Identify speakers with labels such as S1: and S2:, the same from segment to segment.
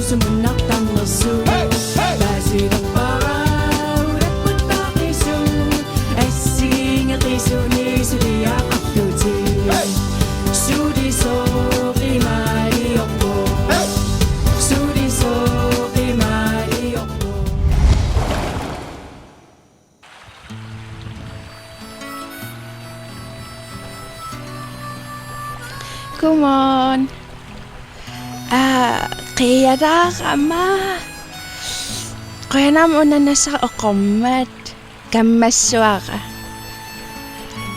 S1: sumunnartarnersut Pisuttuarpunga assigineqisuni Suliarineqarfia
S2: Godmorgen. Qiyalarama. Qanam unanasa oqommat kammassuaqa.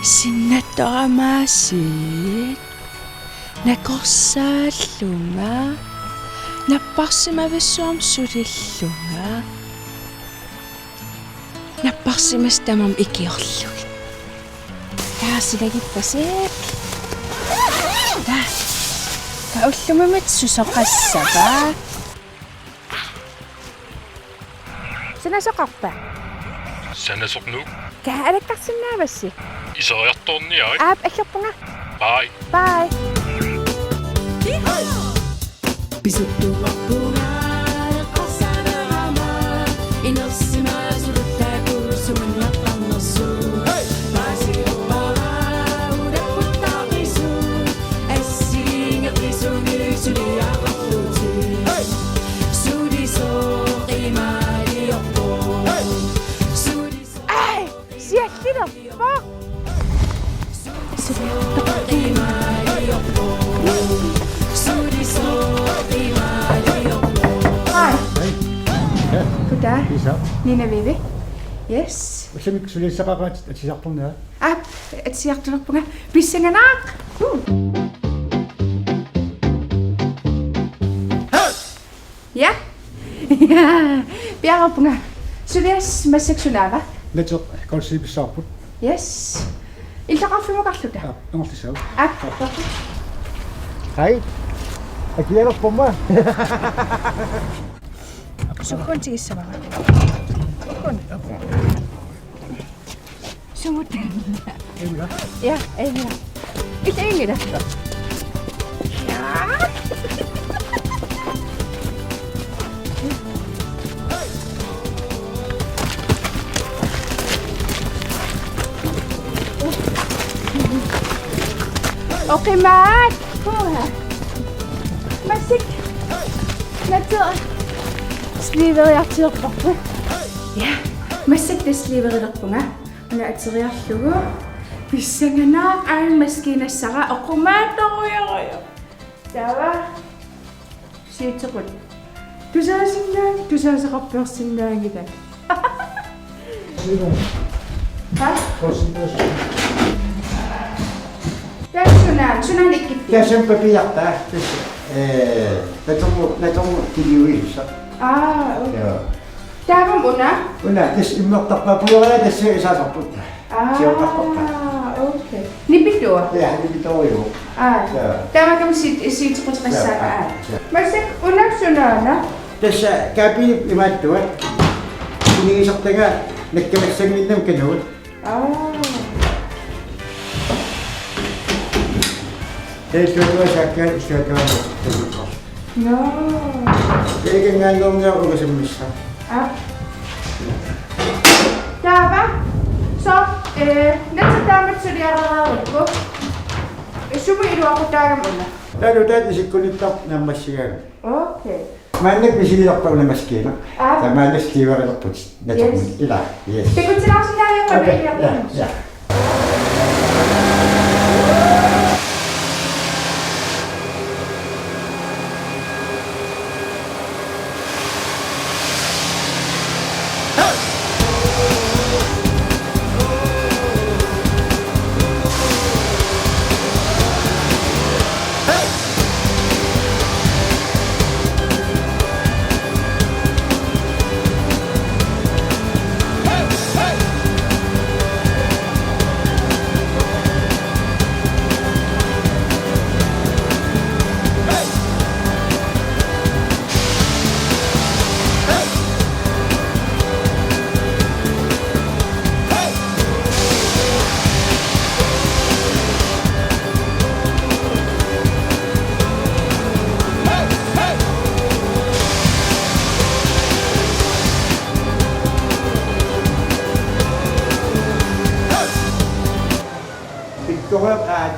S2: Sinnattoramaasiit. Naqorsaallunga. Napparsimavassuam sulillunga. Napparsimastamam ikiorlug. Kaasilagippaseek. Kaullumamat susoqassava. Sanasoqarpa.
S3: Sanasoqnu.
S2: Kaalakkarsinnaavassi.
S3: Iseriartorniarit.
S2: Aap allerpunga.
S3: Bye.
S2: Bye.
S1: Pisuttuarpunga eqqarsalerama inersimasut sumunnartarnersut
S2: Goddag.
S4: Isa.
S2: Nina Vivi. Yes.
S4: Usamik suliarineqarfia atisartornaa.
S2: Aap atsiartunerpunga pissangaнаaq. Ja. Ja. Piarpunga. Sulias massaksunaava.
S4: Natoq kolsipissarput.
S2: Yes. Illaqarfimuqarluta.
S4: Angortisau.
S2: Aap.
S4: Hei. Akialerpumma.
S2: Sukun tigissavaqa. Sukun. Sumut.
S4: Emila.
S2: Ja, Emila. Ikke Emila. Ja. Okay, Matt. Kom her. Masik. Natur. Sliarineqarfia. Ja. Masik det Suliarineqarfia. Una ateriarlugu. Pissangaнаaq maskinassara oqqumaattoruyaruya. Tava. Siitsequt. Tusaaseqarpiorsinnaangita. Ha?
S4: Kolsipissarput.
S2: Sunan ikkitti.
S4: Tässä on piaktaa. Natoq kiliuissa.
S2: Okay.
S4: Joo.
S2: Taavam una.
S4: Una tässä immertarpapuuraa tässä isasarput.
S2: Okay. Nipitua.
S4: Ja nipitoiu.
S2: Taamakam siitsequtqassaaqa. Masik una sunana.
S4: Tässä kaapi imattua. Kiniisartaga nakkamassanginnam kanuut. Teissuatuasakkaan istuakaan.
S2: No.
S4: Eikengaannornaa ugasammissa.
S2: Taava. So, natsataamat Suliarineqarfia. Sumu iluaqutaagam una.
S4: Talutat isikkunittar nammassigaga.
S2: Okay.
S4: Maannak misililarparna maskiina. Tamaannas Suliarineqarput. Natoq ila. Yes.
S2: Tikutsinaasinnaariaqqa.
S4: Ja.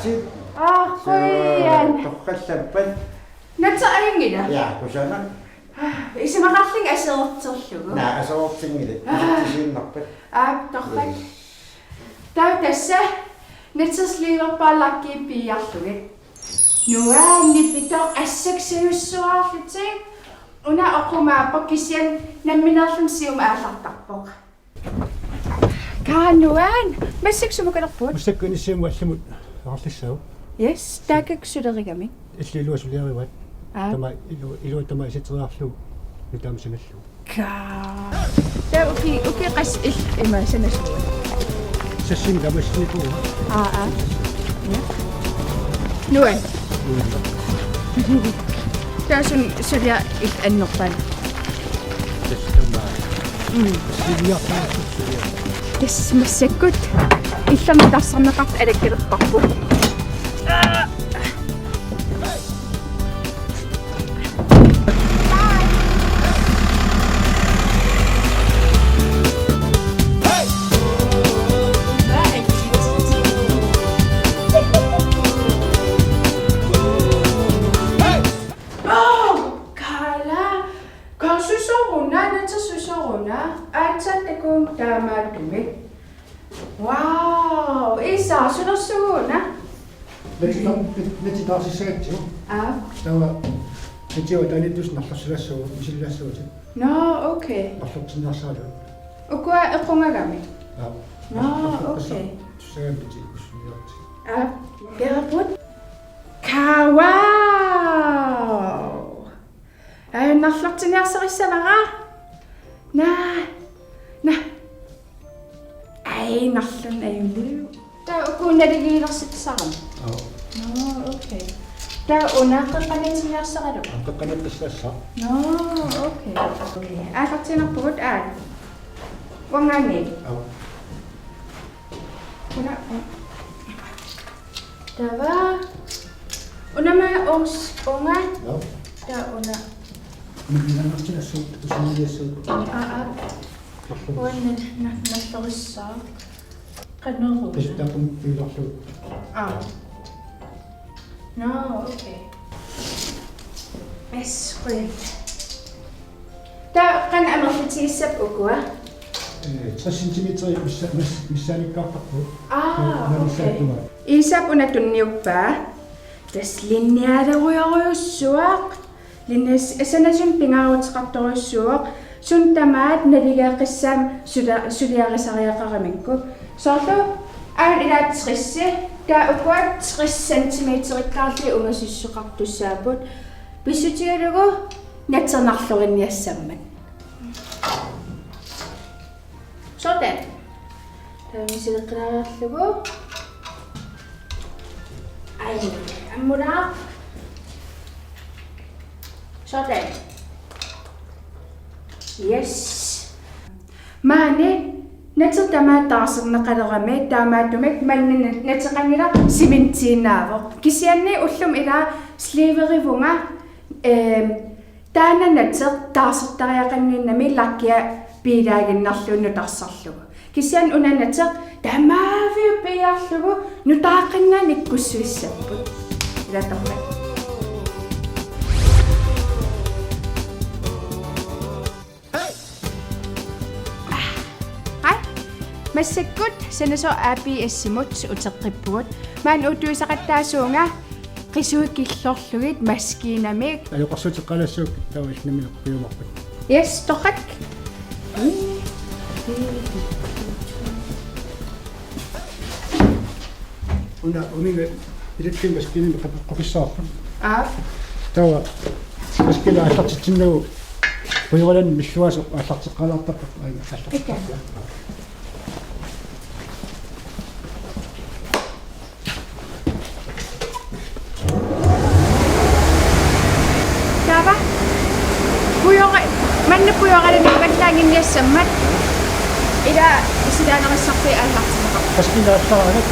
S4: Asit.
S2: Qoyan.
S4: Toqqallappat.
S2: Natsa ayngila.
S4: Ja, kusana.
S2: Isimaqalling aserterlugu.
S4: Na asoortingili. Isinnarpat.
S2: Torpak. Tassa natsersliilerpaallakki piiarlugit. Nuaanni pitor assaksiussuarlutik. Una oqumaappa kisian namminerlun sium aallartarpoq. Kaanuaan massaksumukalerput.
S5: Mustakkunissium wallamut arlissavu.
S2: Yes, taakaksulerigami.
S5: Illilua suliarivat. Tama ilua tama isiteriarlu nutaamsanallu.
S2: Ta uki qas ima sanassuwa.
S5: Sassim tamassiniku.
S2: Ja. Nuan. Taasun sulia annorpan.
S5: Tastama. Suliarineqarfia.
S2: Yes, massakkut. Illam tarsarneqart alakkalerparpu. Wow, isa sunosuna.
S5: Neti taasissagatsi. Tawa Tio tanitus narlassulassuu misillassuuti.
S2: No, okay.
S5: Narlortinnersaalu.
S2: Ukua equngagami. No, okay.
S5: Tussagamiti usuniorti.
S2: Geraput. Wow. Narlortinnersarissavara. Na. Ai narlun ayullu. Ta ukunaligiilersitsaram. No, okay. Ta unaqqaqqanatinersaru.
S5: Aqqaqqanattassaaq.
S2: No, okay. Okay. Aalartinerpugut wangani. Una. Tava. Unama onga. Ta una.
S5: Minartinassuut usuniassuut.
S2: Wannan nallorissa. Qanneru.
S5: Pisuttuarpunga piilerluut.
S2: No, okay. Yes, great. Ta qan amerlitissap ukua.
S5: 3 cm missaanikkaartarpu.
S2: Okay. Isap unatunniuppaa. Tas linnialeruyaruyussuaq. Linnas asanasun pingaarutiqartorussuaq. Sun tamaat naligaaqissaam suliarisariaqaramikku. Sorlu aan ilaatrissi ta ukuat 30 cm-ikkaarli ungasissuqartussaaput. Pisutigalugu naternarlurinniassamman. Sådan. Tamisileqqalaarlugu. Ai, ammuraa. Sådan. Yes. Maane natertamaataarserneqalerami taamaatumik mannina nateqanila simintiinnaavoq kisianni ullum ila sliverivunga taana nateq taarsertariaqanninnami lakkia piilaaginnarluunnu tarsarlugu kisian una nateq tamaaviu piarlugu nutaaqinna nikkussuissapput ila tarmak. Massakkut sanaso APS-mut uteqqippugut maan utuisaqattaasuunga qisuukillorlugit maskiinamik
S5: Ajoqarsuutiqqalassuuk tawa ilnamineqpiumarput.
S2: Yes, toqak.
S5: Una uminga ilakkin maskiinami qaqissaarput. Tawa maskiina аллартитсиннагу пуйралан миллуасо аллартеққалаартаққа аллартеққалаа.
S2: Tava. Manna puyoralaniqallaanginniassammat ila isilaaneriссарпи ааллартинеqa.
S5: Maskiina аллаарнак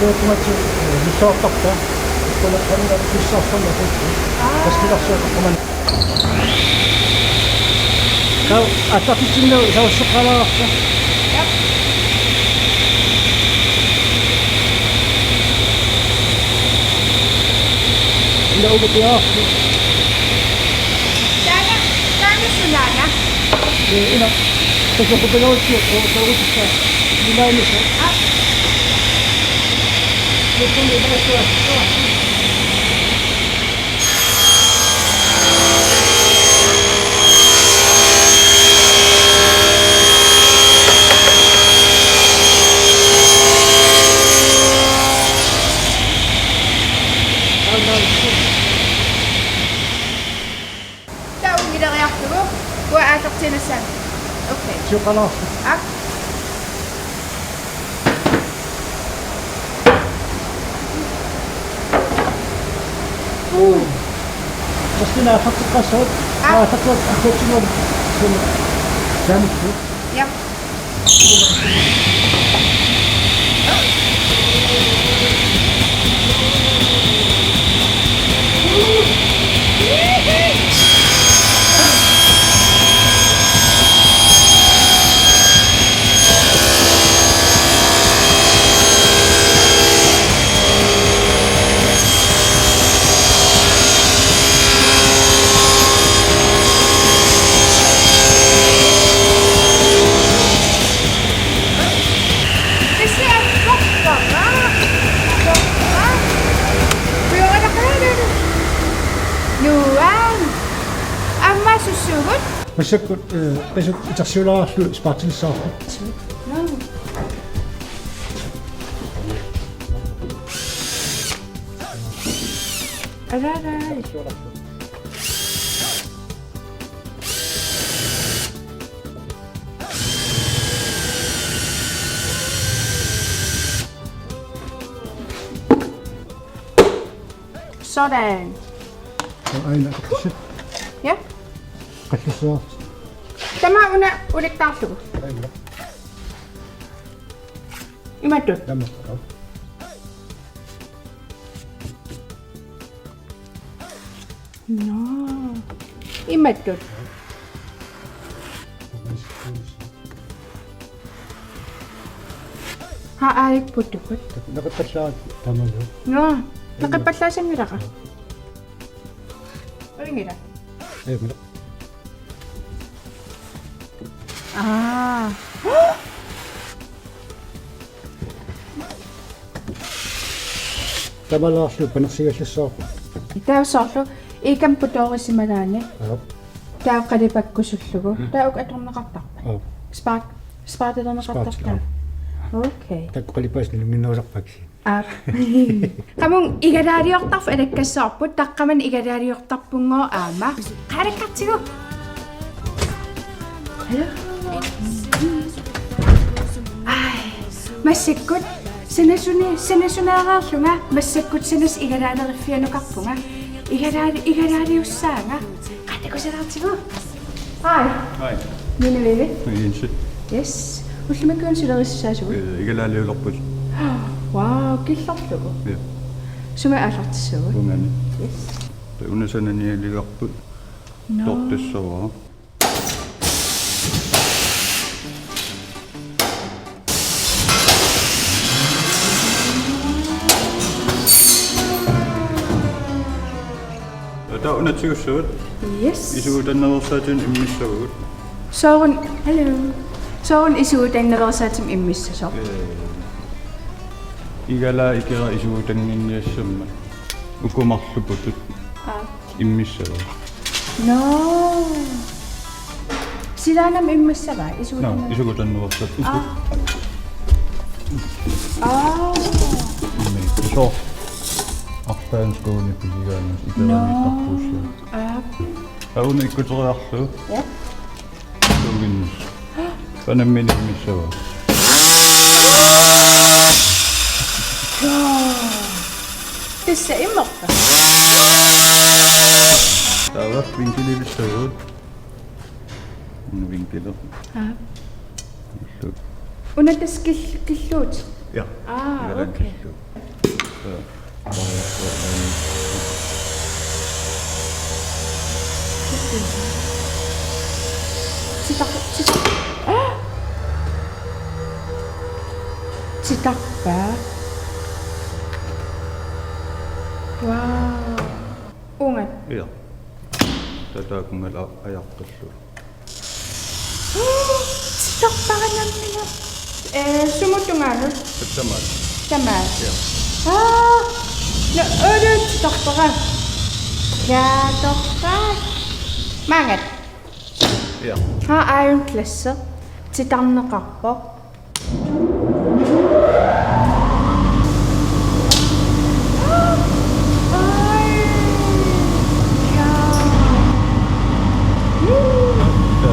S5: луутумати миллуартарта кола канна писсаарсаммат. Маскиларсуаққаман. Кау аллартитсиннагу сауссеққалаарта. Ina ugutia.
S2: Dana sunana.
S5: Ina. Kasi ko pala ulit ko ulit sa. Ina ni sa. Ito ni ba ito?
S2: Okay.
S5: Chocolate.
S2: Up.
S5: Basta na kasot. Takot ako sunod. Gamit ko.
S2: Yep.
S5: Pisuttuarpunga Pisuttuarpunga spartilsaaq.
S2: Sådan.
S5: Aina pisut.
S2: Ja.
S5: Qassaaq.
S2: Tämä ulit taas.
S5: Aina.
S2: Imatut.
S5: Tamma.
S2: No. Imatut. Haalik putukut.
S5: Nakapassaaq tamma.
S2: No. Nakapalasan nila ka. Ano nila?
S5: Ayun.
S2: Ah.
S5: Tamma laaslu panaksigassaaq.
S2: Tää sorlu ikam putoorisimalane. Tää qalipakkusullugu. Tää uk atorneqartarpa. Spartatorneqartarpa. Okay.
S5: Taqqalipaas minnuusarpaksi.
S2: Qamun igalaariortarfu alakkassarput taqqaman igalaariortarpunngoo aama. Qalakkartigu. Hallo. Ai. Massakkut Sinasunaaraalunga massakkut sinas igalaanerifianukarpunga igalaariussaanga qattakusalaartigu. Hi.
S6: Hi.
S2: Mina Vivi.
S6: Insit.
S2: Yes. Ullimakkuun sulerissaasu.
S6: Igalaaliulerput.
S2: Wow, killarlugu.
S6: Ja.
S2: Suma allartissugu.
S6: Ungani.
S2: Yes.
S6: Unasananialigarput.
S2: No.
S6: Tortissaraa. Taunatigussut.
S2: Yes.
S6: Isuutannerersaatin immissagut.
S2: Soorun, hello. Soorun isuutannerersaatim immissaso.
S6: Igala ikira isuutanninniassamma. Ukumarluputut. Immissagut.
S2: No. Silanam immissava
S6: No,
S2: isuutannerersaatim.
S6: isuutannerersat.
S2: Ah.
S6: Iso. Artaanskooni pisigaanus ikaranitarpuussu. Auna ikkuteriarlu.
S2: Ja.
S6: Tuuginnus. Panammini immissagut.
S2: Tässä immorta.
S6: Tava vinkilillissagut. Vinkilер.
S2: Unatas killuut.
S6: Ja.
S2: Okay. Sitakpa. Wow.
S6: Tataakungal ajaqqallu.
S2: Tarparanamina. Sumunnartarnersut.
S6: Tamat.
S2: Tamat.
S6: Ja.
S2: No ödet tarpara. Ja, tarpara. Mangat.
S6: Ja.
S2: Ayon klasse. Titarneqarpa.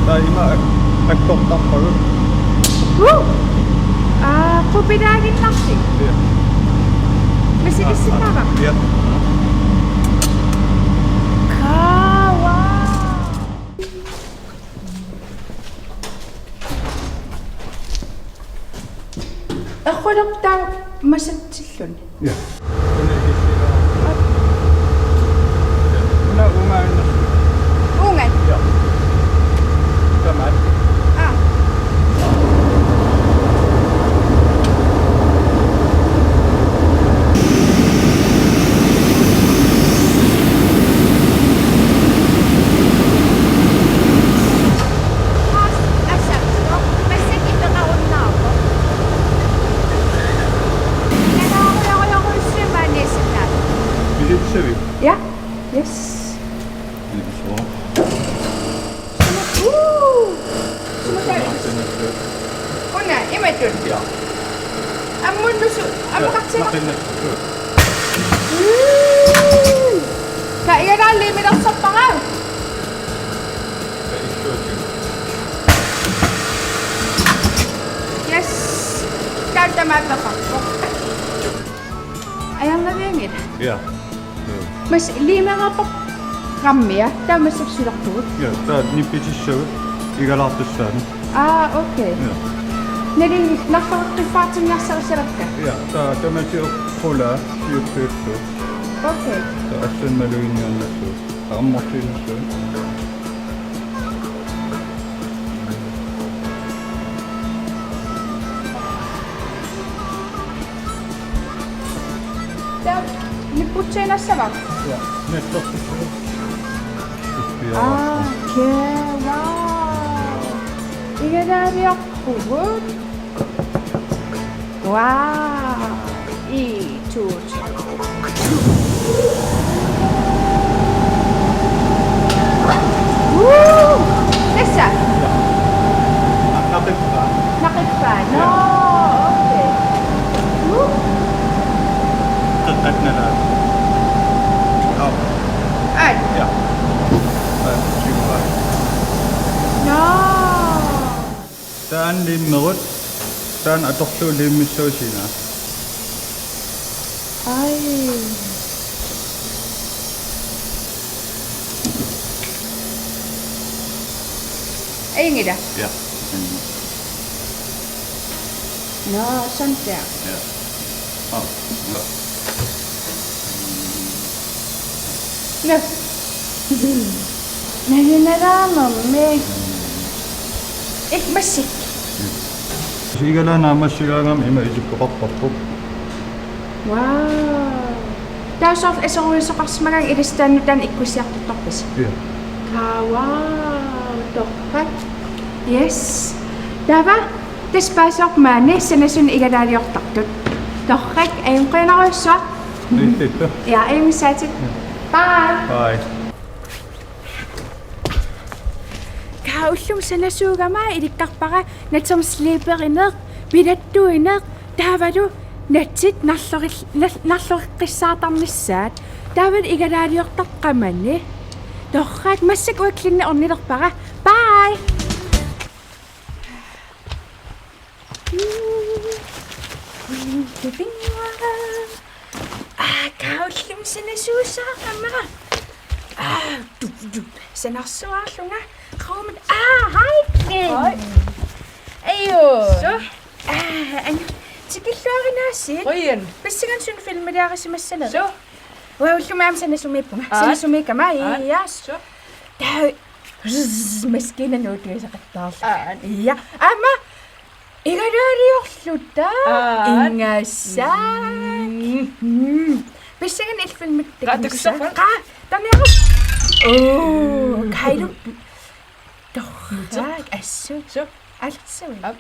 S6: Taima akkortarpagut.
S2: Kupidagin lapsi.
S6: Ja.
S2: Masikisinara.
S6: Ja.
S2: Kawa. Akholokta masatsillun.
S6: Ja. Una umaanna.
S2: Ungan.
S6: Ja. Tamat. Pisuttuarpunga.
S2: Ja. Yes.
S6: Så.
S2: Una, imatun.
S6: Ja.
S2: Ammun lusu. Ammuqatsina.
S6: Meeqqanut.
S2: Ka igaralli midarsappaqa. Yes. Kaltamaataqarpo. Ayangaviangit.
S6: Ja.
S2: Mas liimengaqaq qammia taamassapsulartugut.
S6: Ja, tää nippitissagut. Igalartussaanu.
S2: Okay.
S6: Ja.
S2: Neli naffarqiffaatinnarsarissalakka.
S6: Ja, tamati uqqula siuppiuttu.
S2: Okay.
S6: Assan maluinniannassuut. Aammartiinassuut.
S2: Ta nipputseenassava.
S6: Ja, nettortissagut.
S2: Okay, wow. Igadariaqqugut. Wow. Tuut. Tässä.
S6: Naqippaa.
S2: Naqippaa. No, okay.
S6: Qeqqatnalaat. Au.
S2: Ai.
S6: Ja. Siuraa.
S2: No.
S6: Taan limmerut. Taan atorluu liimmissuusina.
S2: Ai. Ingida.
S6: Ja.
S2: No, sånt där.
S6: Ja. Au. Ja.
S2: No. Nahinaraamamme. Ikmasik.
S6: Sigalana massilaagam ima isukkoqarparpuq.
S2: Wow. Tausaf esoruisaqarsmagang ilistaannutaan ikkusiartorpis.
S6: Ja.
S2: Wow. Torpat. Yes. Tava. Taspaasaqmaanni sanasun igalaaliortartut. Torrak ayunqinaruissua.
S6: Niittippa.
S2: Ja, ayumisaatit. Bye.
S6: Bye.
S2: Kaullum sanasuugamaa ilikkarpara natermsliiperineq pilattuineq taavalu natsit narloriqqissaatarnissaat taavat igalaaliortaqqamanni torraat massak uaklinna ornilerpara. Bye. Kaullum sanasuusaaгаmaa. Sanarsuaallunga. Qaumat. Hej. Hej. Ayo. Så. Tikilluarinaasiit.
S7: Rian.
S2: Passigan sun filmidaarisimassaned.
S7: Så.
S2: Waullumam sanasumippunga. Sanasumikama. Yes.
S7: Så.
S2: Taa. Maskina nuutuisaqattaarlu. Ja. Amma. Igalaaliorlutta. Ingassaa. Passigan ilfilmit.
S7: Qaatakussarfan.
S2: Taniaru. Hailu. Torrak assu.
S7: Så.
S2: Altsui.
S7: Op.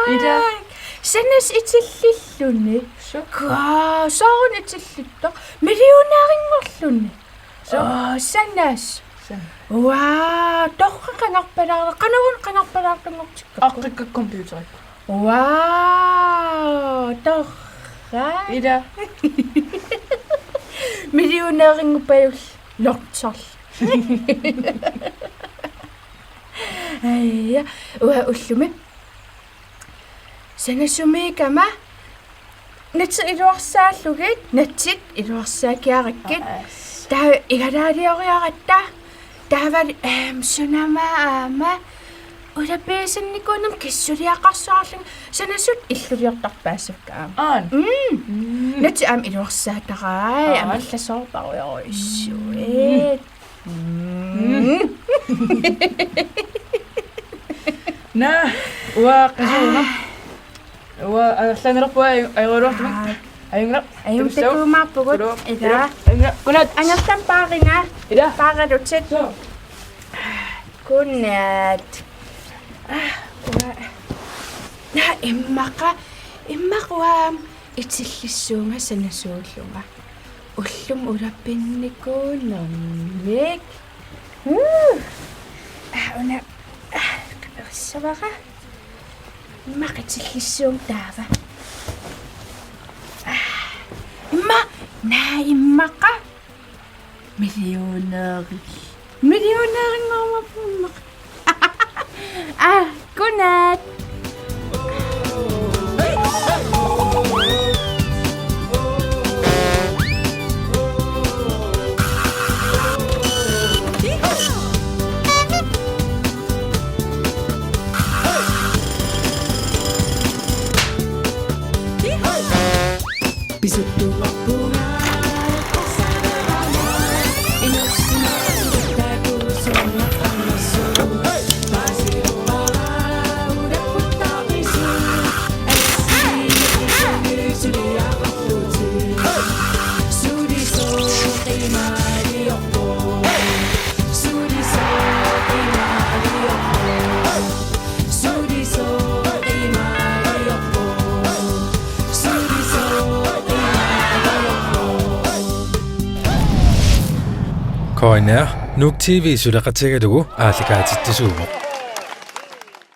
S2: Ida. Senes itillilluni. Kaa, soon itillitto. Miljoonaaringorluni. Sanas. Waa, torra qanarpalaara. Qanavun qanarpalaarqangortikka.
S7: Aqqa computeri.
S2: Wow, torra.
S7: Ida.
S2: Miljoonaaringupajul lortsarl. Ai, ua ullumi. Sanasumikama natsi iluarsaallugit natsit iluarsaakiarakkit taa igalaalioriaratta taavali sunama aama ulapeesannikunam kissuliaqarsaarlung sanasut illuliortarpaassakka aama natsi aam iluarsaatarai amallasoorparuyorissuit
S7: Na, ua qasuuna. Ua allannerpua ayuruartuma. Ayungrap.
S2: Ayuntakuumaapugut ida.
S7: Kunat.
S2: Angertan paaringa.
S7: Ida.
S2: Paaradutsit. Kunat. Ua. Na immaqa itsillissuunga sanasuullunga. ullum ulapinnikkuunnernik una qapersavara maqatillissuum taava imma immaqa millioneringormapummaq godnat.
S1: Pisuttuarpunga eqqarsalerama inersimasut sumunnartarnersut
S8: Koiner, Nuq TV Suliarineqarfia aallakaatitassiaq.